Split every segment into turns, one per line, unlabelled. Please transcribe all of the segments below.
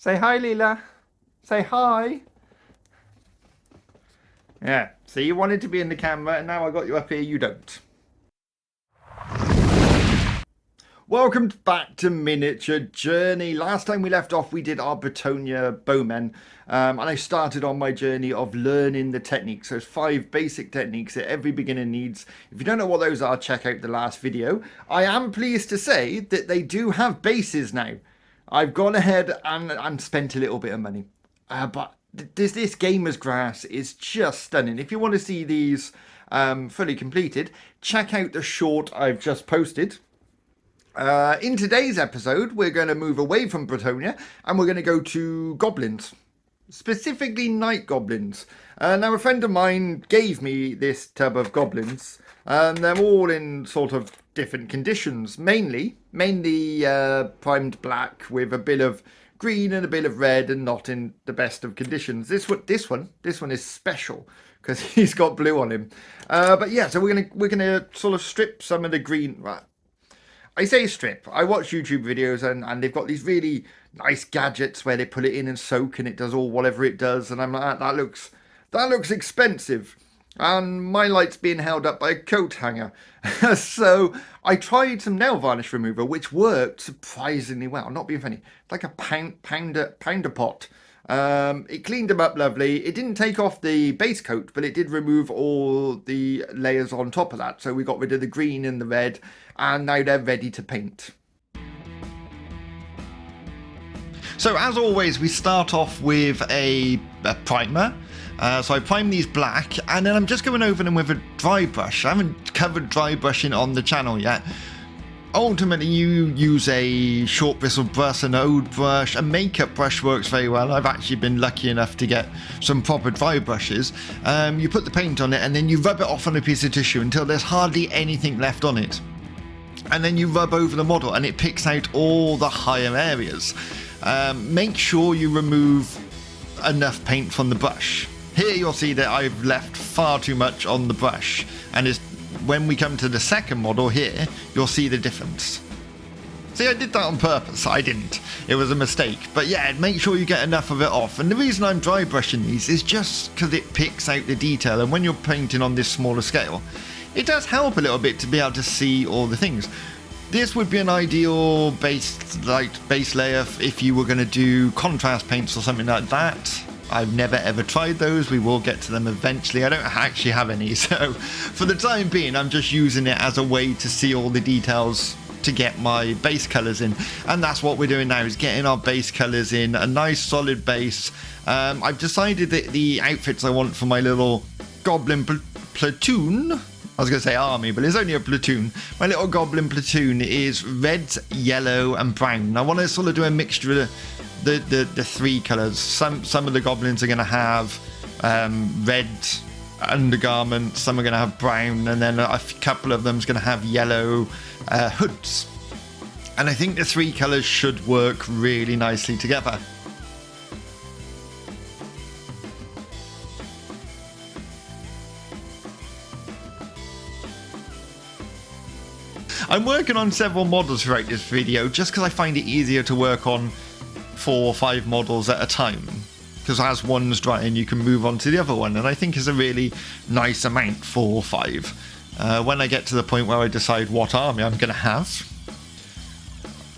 Say hi, Leela. Say hi. Yeah, see, you wanted to be in the camera, and now I got you up here, you don't. Welcome back to Miniature Journey. Last time we left off, we did our Bretonia bowmen, and I started on my journey of learning the techniques. There's 5 basic techniques that every beginner needs. If you don't know what those are, check out the last video. I am pleased to say that they do have bases now. I've gone ahead and spent a little bit of money, but this gamer's grass is just stunning. If you want to see these fully completed, check out the short I've just posted. In today's episode, we're going to move away from Bretonia and we're going to go to goblins, specifically night goblins. Now, a friend of mine gave me this tub of goblins, and they're all in sort of different conditions. Mainly primed black with a bit of green and a bit of red, and not in the best of conditions. This one is special because he's got blue on him. But yeah, so we're gonna sort of strip some of the green. Right. I say strip. I watch YouTube videos and they've got these really nice gadgets where they put it in and soak and it does all whatever it does, and I'm like, that looks expensive. And my light's being held up by a coat hanger. So I tried some nail varnish remover, which worked surprisingly well. Not being funny, like a pounder pot. It cleaned them up lovely. It didn't take off the base coat, but it did remove all the layers on top of that. So we got rid of the green and the red, and now they're ready to paint. So as always, we start off with a primer. So I prime these black, and then I'm just going over them with a dry brush. I haven't covered dry brushing on the channel yet. Ultimately, you use a short bristle brush, an old brush, a makeup brush works very well. I've actually been lucky enough to get some proper dry brushes. You put the paint on it and then you rub it off on a piece of tissue until there's hardly anything left on it. And then you rub over the model and it picks out all the higher areas. Make sure you remove enough paint from the brush. Here you'll see that I've left far too much on the brush, and when we come to the second model here, you'll see the difference. See, I did that on purpose. I didn't. It was a mistake. But yeah, make sure you get enough of it off. And the reason I'm dry brushing these is just because it picks out the detail, and when you're painting on this smaller scale, it does help a little bit to be able to see all the things. This would be an ideal base layer if you were going to do contrast paints or something like that. I've never ever tried those. We will get to them eventually. I don't actually have any, so for the time being I'm just using it as a way to see all the details to get my base colours in, and that's what we're doing now, is getting our base colours in, a nice solid base. I've decided that the outfits I want for my little goblin platoon, I was going to say army, but it's only a platoon. My little goblin platoon is red, yellow and brown. I want to sort of do a mixture of the 3 colours. Some of the goblins are going to have red undergarments, some are going to have brown, and then a couple of them is going to have yellow hoods. And I think the 3 colours should work really nicely together. I'm working on several models throughout this video just because I find it easier to work on 4 or 5 models at a time, because as one's drying you can move on to the other one, and I think is a really nice amount, 4 or 5. When I get to the point where I decide what army I'm going to have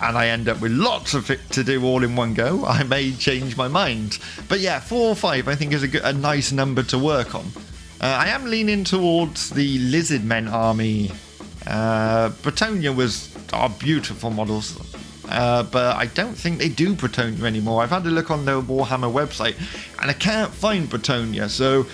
and I end up with lots of it to do all in one go, I may change my mind. But yeah, 4 or 5 I think is a nice number to work on. I am leaning towards the lizard men army. Bretonia are beautiful models, but I don't think they do Bretonia anymore. I've had a look on the Warhammer website and I can't find Bretonia, so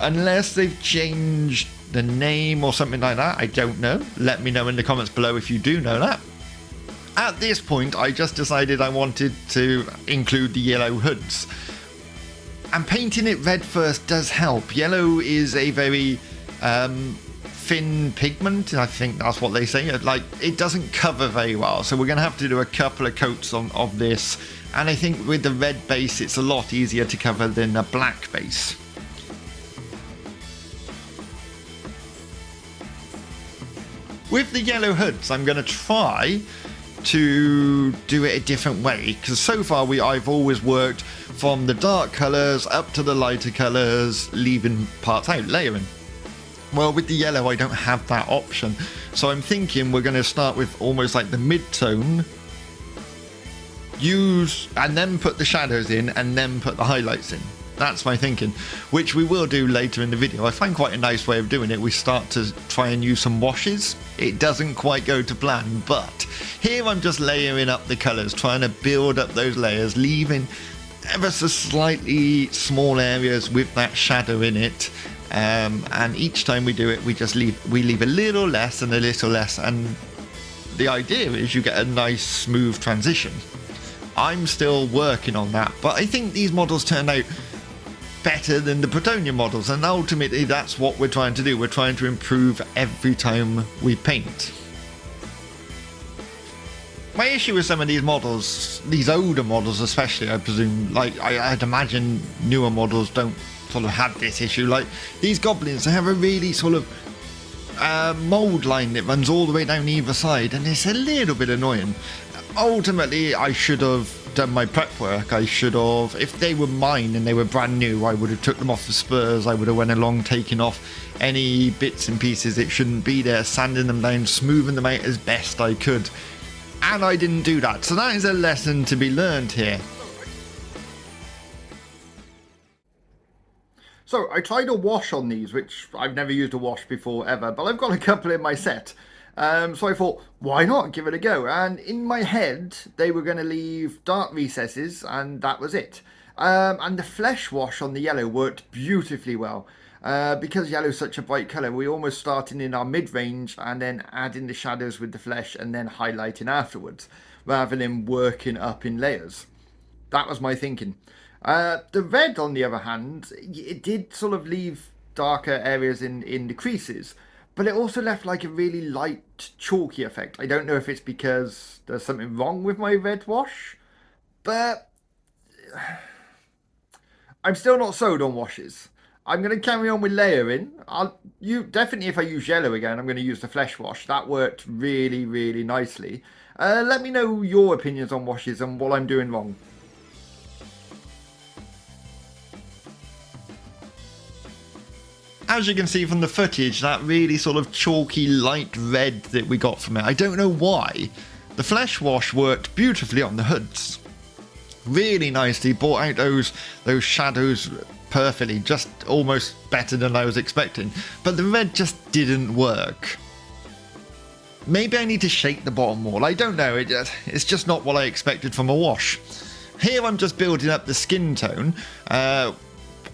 unless they've changed the name or something like that, I don't know. Let me know in the comments below if you do know that. At this point I just decided I wanted to include the yellow hoods, and painting it red first does help. Yellow is a very thin pigment, I think that's what they say. Like, it doesn't cover very well, so we're going to have to do a couple of coats of this, and I think with the red base it's a lot easier to cover than a black base. With the yellow hoods I'm going to try to do it a different way, because so far I've always worked from the dark colours up to the lighter colours, leaving parts out, layering. Well, with the yellow I don't have that option, so I'm thinking we're going to start with almost like the mid-tone, use and then put the shadows in and then put the highlights in. That's my thinking, which we will do later in the video. I find quite a nice way of doing it. We start to try and use some washes. It doesn't quite go to plan, but here I'm just layering up the colours, trying to build up those layers, leaving ever so slightly small areas with that shadow in it. And each time we do it, we leave a little less and a little less, and the idea is you get a nice smooth transition. I'm still working on that, but I think these models turn out better than the Plutonium models, and ultimately that's what we're trying to do. We're trying to improve every time we paint. My issue with some of these models, these older models especially, I presume, like I'd imagine newer models don't sort of have this issue. Like these goblins, they have a really sort of mold line that runs all the way down either side, and it's a little bit annoying. Ultimately, I should have done my prep work. I should have, if they were mine and they were brand new, I would have took them off the spurs. I would have went along taking off any bits and pieces that shouldn't be there, sanding them down, smoothing them out as best I could. And I didn't do that. So that is a lesson to be learned here. So I tried a wash on these, which I've never used a wash before ever, but I've got a couple in my set. So I thought, why not give it a go? And in my head, they were going to leave dark recesses, and that was it. And the flesh wash on the yellow worked beautifully well. Because yellow is such a bright colour, we almost started in our mid-range and then adding the shadows with the flesh and then highlighting afterwards, rather than working up in layers. That was my thinking. The red, on the other hand, it did sort of leave darker areas in the creases, but it also left like a really light chalky effect. I don't know if it's because there's something wrong with my red wash, but I'm still not sold on washes. I'm going to carry on with layering. Definitely, if I use yellow again, I'm going to use the flesh wash. That worked really, really nicely. Let me know your opinions on washes and what I'm doing wrong. As you can see from the footage, that really sort of chalky light red that we got from it, I don't know why. The flesh wash worked beautifully on the hoods. Really nicely, brought out those shadows perfectly, just almost better than I was expecting. But the red just didn't work. Maybe I need to shake the bottom more. I don't know, it's just not what I expected from a wash. Here I'm just building up the skin tone.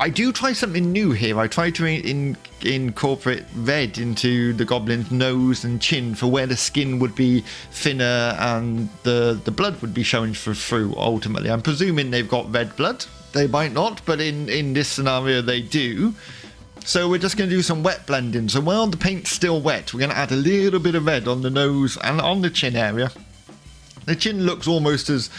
I do try something new here. I try to incorporate red into the goblin's nose and chin for where the skin would be thinner and the blood would be showing through ultimately. I'm presuming they've got red blood. They might not, but in this scenario they do. So we're just going to do some wet blending. So while the paint's still wet, we're going to add a little bit of red on the nose and on the chin area. The chin looks almost as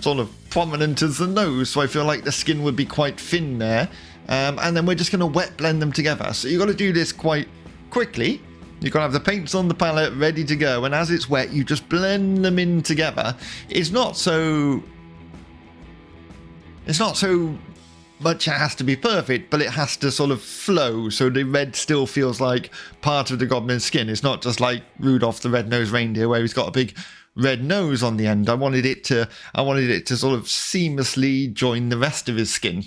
sort of prominent as the nose, so I feel like the skin would be quite thin there. And then we're just going to wet blend them together. So you've got to do this quite quickly. You've got to have the paints on the palette ready to go, and as it's wet, you just blend them in together. It's not so much it has to be perfect, but it has to sort of flow, so the red still feels like part of the goblin's skin. It's not just like Rudolph the Red-Nosed Reindeer, where he's got a big red nose on the end. I wanted it to sort of seamlessly join the rest of his skin.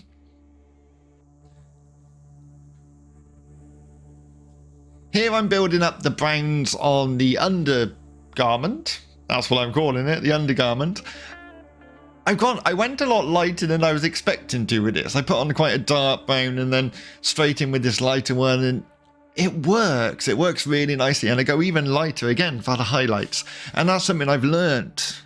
Here I'm building up the browns on the undergarment. That's what I'm calling it, the undergarment. I went a lot lighter than I was expecting to with this. I put on quite a dark brown and then straight in with this lighter one, and it works. It works really nicely, and I go even lighter again for the highlights. And that's something I've learnt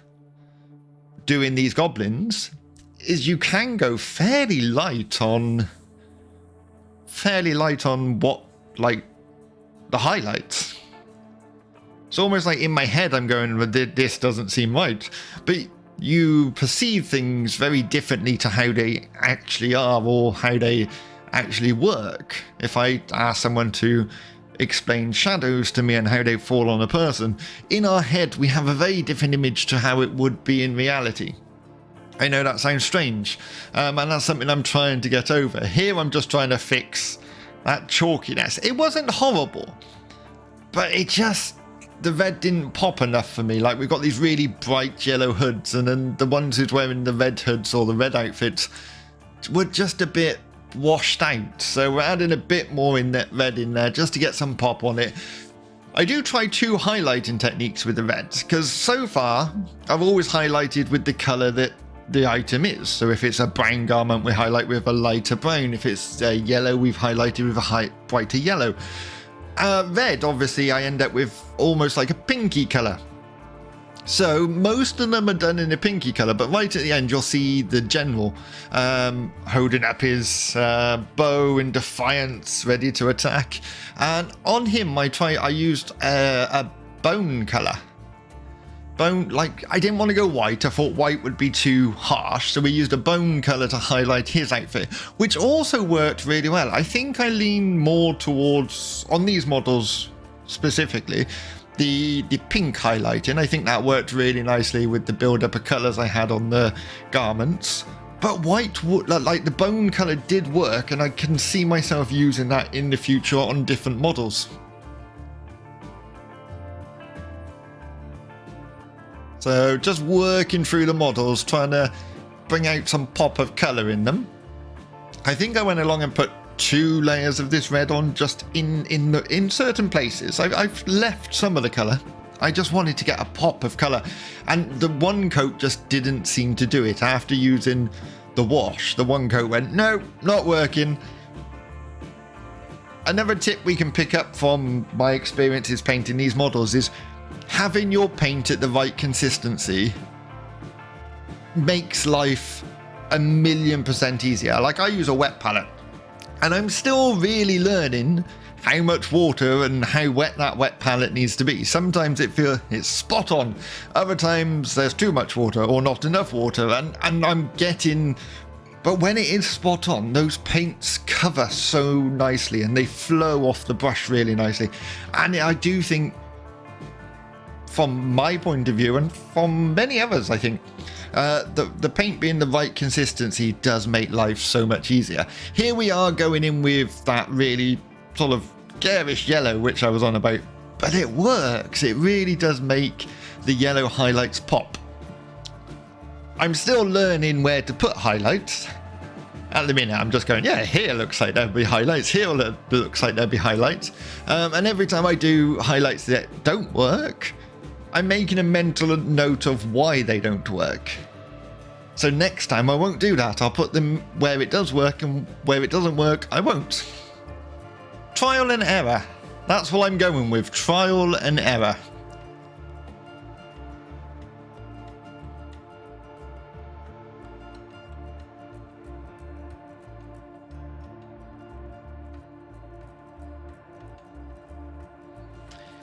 doing these goblins, is you can go fairly light on what, like, the highlights. It's almost like in my head I'm going, this doesn't seem right, but you perceive things very differently to how they actually are or how they actually work. If I ask someone to explain shadows to me and how they fall on a person, in our head we have a very different image to how it would be in reality. I know that sounds strange, and that's something I'm trying to get over. Here I'm just trying to fix that chalkiness. It wasn't horrible, but the red didn't pop enough for me. Like, we've got these really bright yellow hoods, and then the ones who's wearing the red hoods or the red outfits were just a bit washed out. So we're adding a bit more in that red in there just to get some pop on it. I do try 2 highlighting techniques with the reds, because so far I've always highlighted with the colour that the item is. So if it's a brown garment, we highlight with a lighter brown. If it's yellow, we've highlighted with a brighter yellow. Red, obviously, I end up with almost like a pinky colour. So most of them are done in a pinky colour, but right at the end you'll see the general holding up his bow in defiance, ready to attack. And on him I used a bone colour. Like, I didn't want to go white. I thought white would be too harsh, so we used a bone colour to highlight his outfit, which also worked really well. I think I lean more towards, on these models specifically, the pink highlighting. I think that worked really nicely with the build-up of colours I had on the garments. But white, like the bone colour, did work, and I can see myself using that in the future on different models. So just working through the models, trying to bring out some pop of colour in them. I think I went along and put 2 layers of this red on just in certain places. I've left some of the colour. I just wanted to get a pop of colour, and the one coat just didn't seem to do it. After using the wash, the one coat went, no, not working. Another tip we can pick up from my experiences painting these models is having your paint at the right consistency makes life 1,000,000% easier. Like, I use a wet palette, and I'm still really learning how much water and how wet that wet palette needs to be. Sometimes it's spot on. Other times there's too much water or not enough water, and I'm getting... But when it is spot on, those paints cover so nicely and they flow off the brush really nicely. And I do think, from my point of view, and from many others, I think, the paint being the right consistency does make life so much easier. Here we are going in with that really sort of garish yellow, which I was on about, but it works. It really does make the yellow highlights pop. I'm still learning where to put highlights. At the minute, I'm just going, yeah, here looks like there'll be highlights, here looks like there'll be highlights. And every time I do highlights that don't work, I'm making a mental note of why they don't work. So next time I won't do that. I'll put them where it does work, and where it doesn't work, I won't. Trial and error. That's what I'm going with. Trial and error.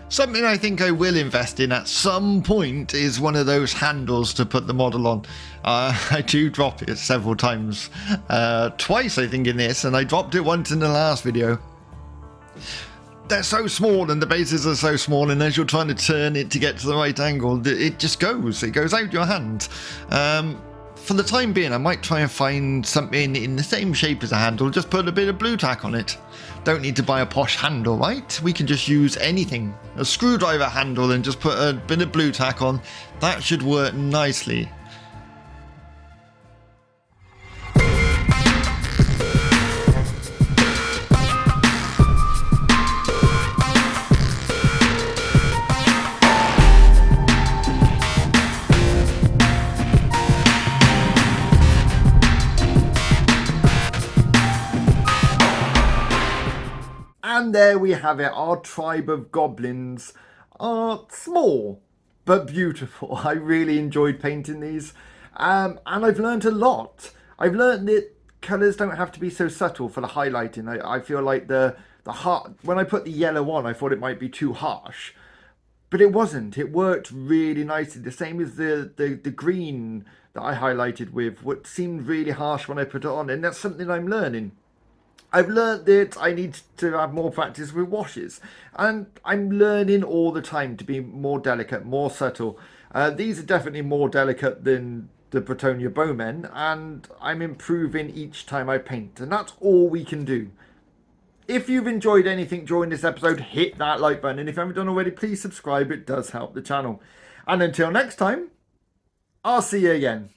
Something I think I will invest in at some point is one of those handles to put the model on. I do drop it several times. Twice, I think, in this, and I dropped it once in the last video. They're so small, and the bases are so small, and as you're trying to turn it to get to the right angle, it just goes. It goes out your hand. For the time being, I might try and find something in the same shape as a handle, just put a bit of blue tack on it. Don't need to buy a posh handle, right? We can just use anything. A screwdriver handle and just put a bit of blue tack on. That should work nicely. And there we have it. Our tribe of goblins are small but beautiful. I really enjoyed painting these, and I've learned a lot. I've learned that colours don't have to be so subtle for the highlighting. I feel like the heart, when I put the yellow on, I thought it might be too harsh, but it wasn't. It worked really nicely. The same as the green that I highlighted with, what seemed really harsh when I put it on, and that's something I'm learning. I've learned that I need to have more practice with washes, and I'm learning all the time to be more delicate, more subtle. These are definitely more delicate than the Bretonia Bowmen, and I'm improving each time I paint, and that's all we can do. If you've enjoyed anything during this episode, hit that like button, and if you haven't done already, please subscribe. It does help the channel. And until next time, I'll see you again.